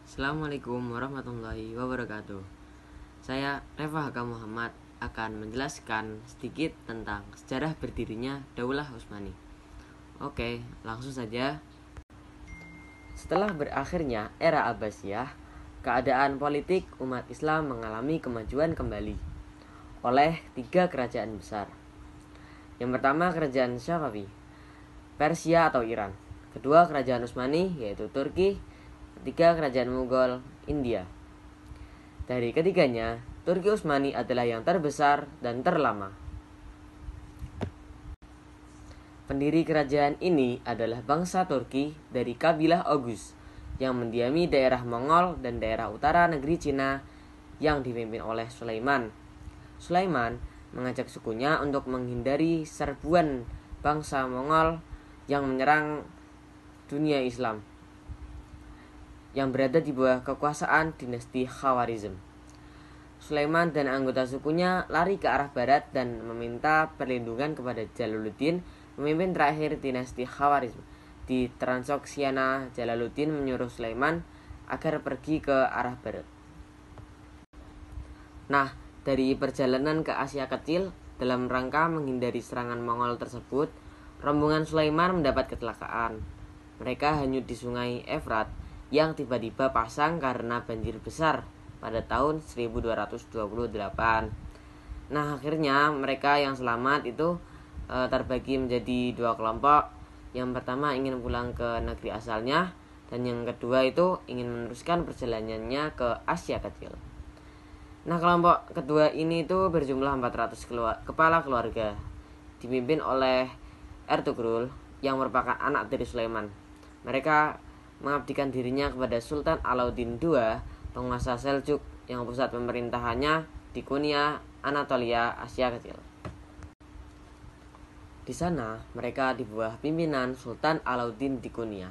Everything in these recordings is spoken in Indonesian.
Assalamualaikum warahmatullahi wabarakatuh. Saya Reva Haka Muhammad akan menjelaskan sedikit tentang sejarah berdirinya Daulah Utsmani. Oke, langsung saja. Setelah berakhirnya era Abbasiyah, keadaan politik umat Islam mengalami kemajuan kembali oleh 3 kerajaan besar. Yang pertama, kerajaan Safavi, Persia atau Iran. Kedua, kerajaan Utsmani yaitu Turki. Ketiga, kerajaan Mughal, India. Dari ketiganya, Turki Utsmani adalah yang terbesar dan terlama. Pendiri kerajaan ini adalah bangsa Turki dari kabilah Oghuz yang mendiami daerah Mongol dan daerah utara negeri Cina yang dipimpin oleh Sulaiman. Sulaiman mengajak sukunya untuk menghindari serbuan bangsa Mongol yang menyerang dunia Islam yang berada di bawah kekuasaan dinasti Khawarizm. Sulaiman dan anggota sukunya lari ke arah barat dan meminta perlindungan kepada Jalaluddin, pemimpin terakhir dinasti Khawarizm. Di Transoxiana, Jalaluddin menyuruh Sulaiman agar pergi ke arah barat. Nah, dari perjalanan ke Asia Kecil dalam rangka menghindari serangan Mongol tersebut, rombongan Sulaiman mendapat kecelakaan. Mereka hanyut di sungai Efrat yang tiba-tiba pasang karena banjir besar pada tahun 1228. Nah, akhirnya mereka yang selamat itu terbagi menjadi 2 kelompok. Yang pertama ingin pulang ke negeri asalnya, dan yang kedua itu ingin meneruskan perjalanannya ke Asia Kecil. Nah, kelompok kedua ini itu berjumlah 400 kepala keluarga, dipimpin oleh Ertugrul yang merupakan anak dari Sulaiman. Mereka mengabdikan dirinya kepada Sultan Alauddin II, penguasa Seljuk yang pusat pemerintahannya di Konya, Anatolia, Asia Kecil. Di sana, mereka di bawah pimpinan Sultan Alauddin di Konya.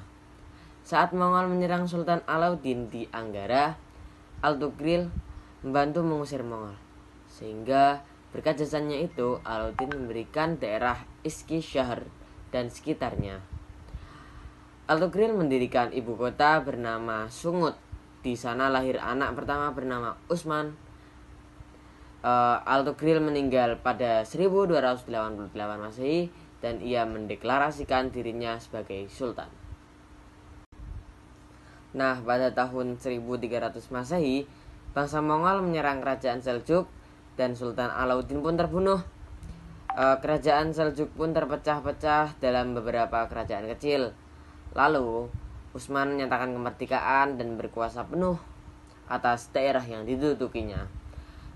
Saat Mongol menyerang Sultan Alauddin di Anggara, Ertugrul membantu mengusir Mongol. Sehingga berkat jasanya itu, Alauddin memberikan daerah Eskisehir dan sekitarnya. Ertugrul mendirikan ibu kota bernama Sungut. Di sana lahir anak pertama bernama Utsman. Ertugrul meninggal pada 1288 Masehi dan ia mendeklarasikan dirinya sebagai sultan. Nah, pada tahun 1300 Masehi, bangsa Mongol menyerang kerajaan Seljuk dan Sultan Alauddin pun terbunuh. Kerajaan Seljuk pun terpecah-pecah dalam beberapa kerajaan kecil. Lalu, Utsman menyatakan kemerdekaan dan berkuasa penuh atas daerah yang didudukinya.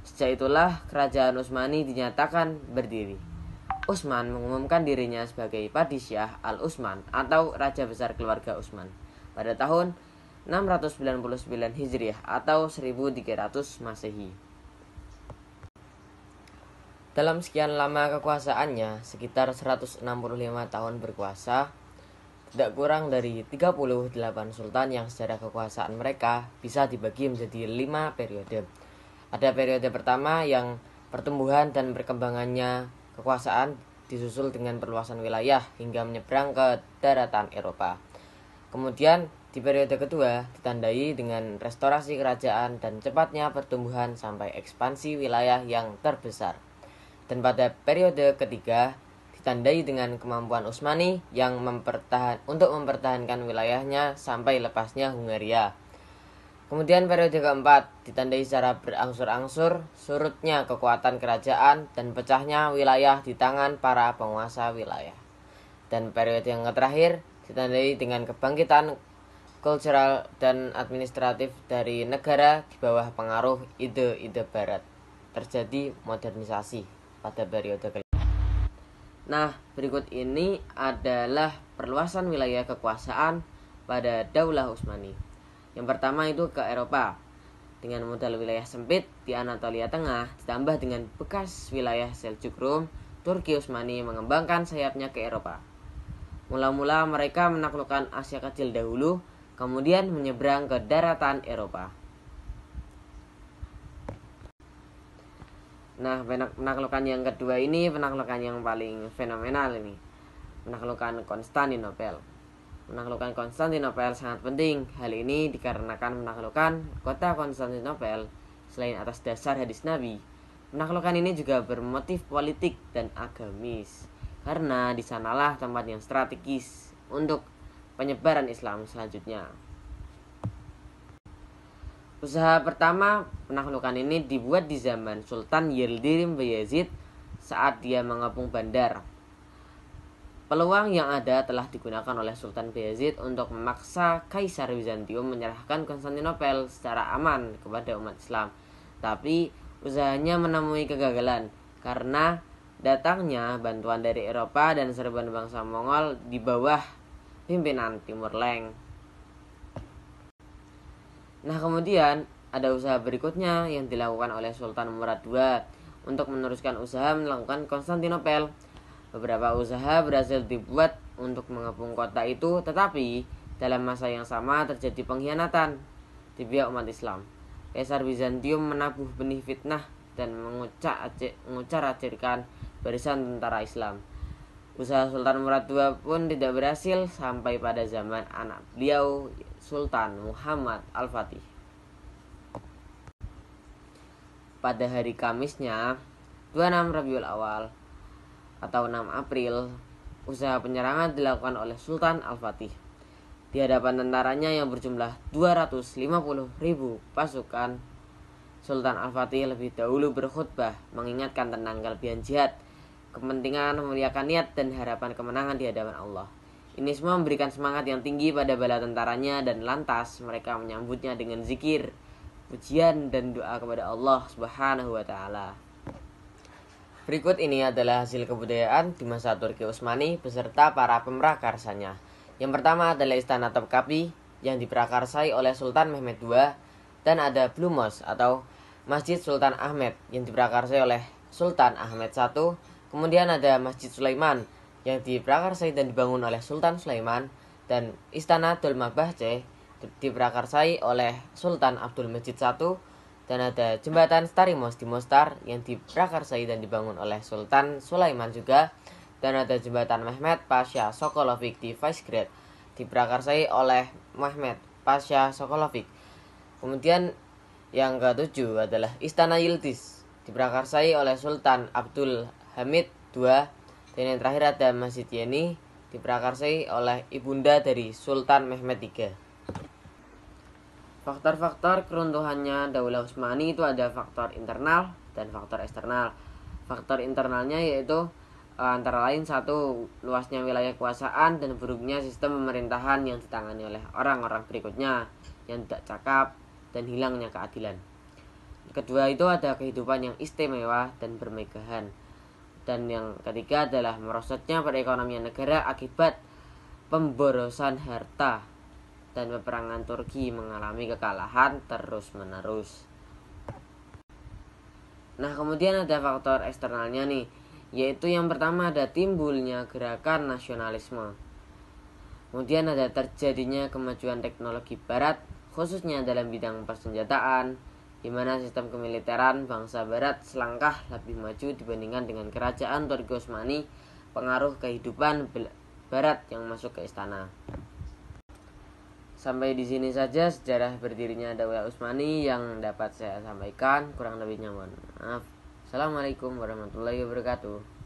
Sejak itulah kerajaan Utsmani dinyatakan berdiri. Utsman mengumumkan dirinya sebagai Padishah Al-Utsman atau Raja Besar Keluarga Utsman pada tahun 699 Hijriah atau 1300 Masehi. Dalam sekian lama kekuasaannya, sekitar 165 tahun berkuasa, tidak kurang dari 38 sultan yang secara kekuasaan mereka bisa dibagi menjadi 5 periode. Ada periode pertama yang pertumbuhan dan perkembangannya kekuasaan disusul dengan perluasan wilayah hingga menyeberang ke daratan Eropa. Kemudian di periode kedua ditandai dengan restorasi kerajaan dan cepatnya pertumbuhan sampai ekspansi wilayah yang terbesar. Dan pada periode ketiga ditandai dengan kemampuan Utsmani yang untuk mempertahankan wilayahnya sampai lepasnya Hungaria. Kemudian periode keempat ditandai secara berangsur-angsur surutnya kekuatan kerajaan dan pecahnya wilayah di tangan para penguasa wilayah. Dan periode yang terakhir ditandai dengan kebangkitan kultural dan administratif dari negara di bawah pengaruh ide-ide barat. Terjadi modernisasi pada periode kelima. Nah, berikut ini adalah perluasan wilayah kekuasaan pada Daulah Utsmani. Yang pertama itu ke Eropa, dengan modal wilayah sempit di Anatolia Tengah ditambah dengan bekas wilayah Seljuk Rum. Turki Utsmani mengembangkan sayapnya ke Eropa. Mula-mula mereka menaklukkan Asia Kecil dahulu, kemudian menyeberang ke daratan Eropa. Nah, penaklukan yang kedua ini penaklukan yang paling fenomenal ini. Penaklukan Konstantinopel. Menaklukkan Konstantinopel sangat penting. Hal ini dikarenakan menaklukkan kota Konstantinopel selain atas dasar hadis Nabi, menaklukkan ini juga bermotif politik dan agamis, karena di sanalah tempat yang strategis untuk penyebaran Islam selanjutnya. Usaha pertama penaklukan ini dibuat di zaman Sultan Yildirim Bayezid saat dia mengepung bandar. Peluang yang ada telah digunakan oleh Sultan Bayezid untuk memaksa Kaisar Bizantium menyerahkan Konstantinopel secara aman kepada umat Islam. Tapi usahanya menemui kegagalan karena datangnya bantuan dari Eropa dan serbuan bangsa Mongol di bawah pimpinan Timur Leng. Nah, kemudian ada usaha berikutnya yang dilakukan oleh Sultan Murad II untuk meneruskan usaha melakukan Konstantinopel. Beberapa usaha berhasil dibuat untuk mengepung kota itu, tetapi dalam masa yang sama terjadi pengkhianatan di pihak umat Islam. Kaisar Bizantium menabuh benih fitnah dan mengucar-acirkan barisan tentara Islam. Usaha Sultan Murad II pun tidak berhasil sampai pada zaman anak beliau, Sultan Muhammad Al-Fatih. Pada hari Kamisnya 26 Rabiul Awal atau 6 April, usaha penyerangan dilakukan oleh Sultan Al-Fatih. Di hadapan tentaranya yang berjumlah 250.000 pasukan, Sultan Al-Fatih lebih dahulu berkhutbah mengingatkan tentang kelebihan jihad, kepentingan memuliakan niat dan harapan kemenangan di hadapan Allah. Ini semua memberikan semangat yang tinggi pada bala tentaranya, dan lantas mereka menyambutnya dengan zikir, pujian dan doa kepada Allah Subhanahu wa taala. Berikut ini adalah hasil kebudayaan di masa Turki Utsmani beserta para pemrakarsanya. Yang pertama adalah Istana Topkapi yang diprakarsai oleh Sultan Mehmed II, dan ada Blue Mosque atau Masjid Sultan Ahmed yang diprakarsai oleh Sultan Ahmed I. Kemudian ada Masjid Sulaiman yang diprakarsai dan dibangun oleh Sultan Sulaiman, dan Istana Dolmabahce diprakarsai oleh Sultan Abdul Majid I. Dan ada jembatan Starimos di Mostar yang diprakarsai dan dibangun oleh Sultan Sulaiman juga. Dan ada jembatan Mehmed Pasha Sokolovich di Visegrad diprakarsai oleh Mehmed Pasha Sokolovich. Kemudian yang ketujuh adalah Istana Yildiz diprakarsai oleh Sultan Abdul Hamid II. Dan yang terakhir ada Masjid Yeni diprakarsai oleh ibunda dari Sultan Mehmed III. Faktor-faktor keruntuhannya Daulah Utsmani itu ada faktor internal dan faktor eksternal. Faktor internalnya yaitu antara lain satu, luasnya wilayah kekuasaan dan buruknya sistem pemerintahan yang ditangani oleh orang-orang berikutnya yang tidak cakap dan hilangnya keadilan. Kedua itu ada kehidupan yang istimewa dan bermegahan. Dan yang ketiga adalah merosotnya perekonomian negara akibat pemborosan harta, dan peperangan Turki mengalami kekalahan terus-menerus. Nah, kemudian ada faktor eksternalnya nih, yaitu yang pertama ada timbulnya gerakan nasionalisme. Kemudian ada terjadinya kemajuan teknologi barat, khususnya dalam bidang persenjataan, di mana sistem kemiliteran bangsa barat selangkah lebih maju dibandingkan dengan kerajaan Turki Utsmani. Pengaruh kehidupan barat yang masuk ke istana. Sampai di sini saja sejarah berdirinya Daulah Utsmani yang dapat saya sampaikan. Kurang lebihnya mohon maaf. Assalamualaikum warahmatullahi wabarakatuh.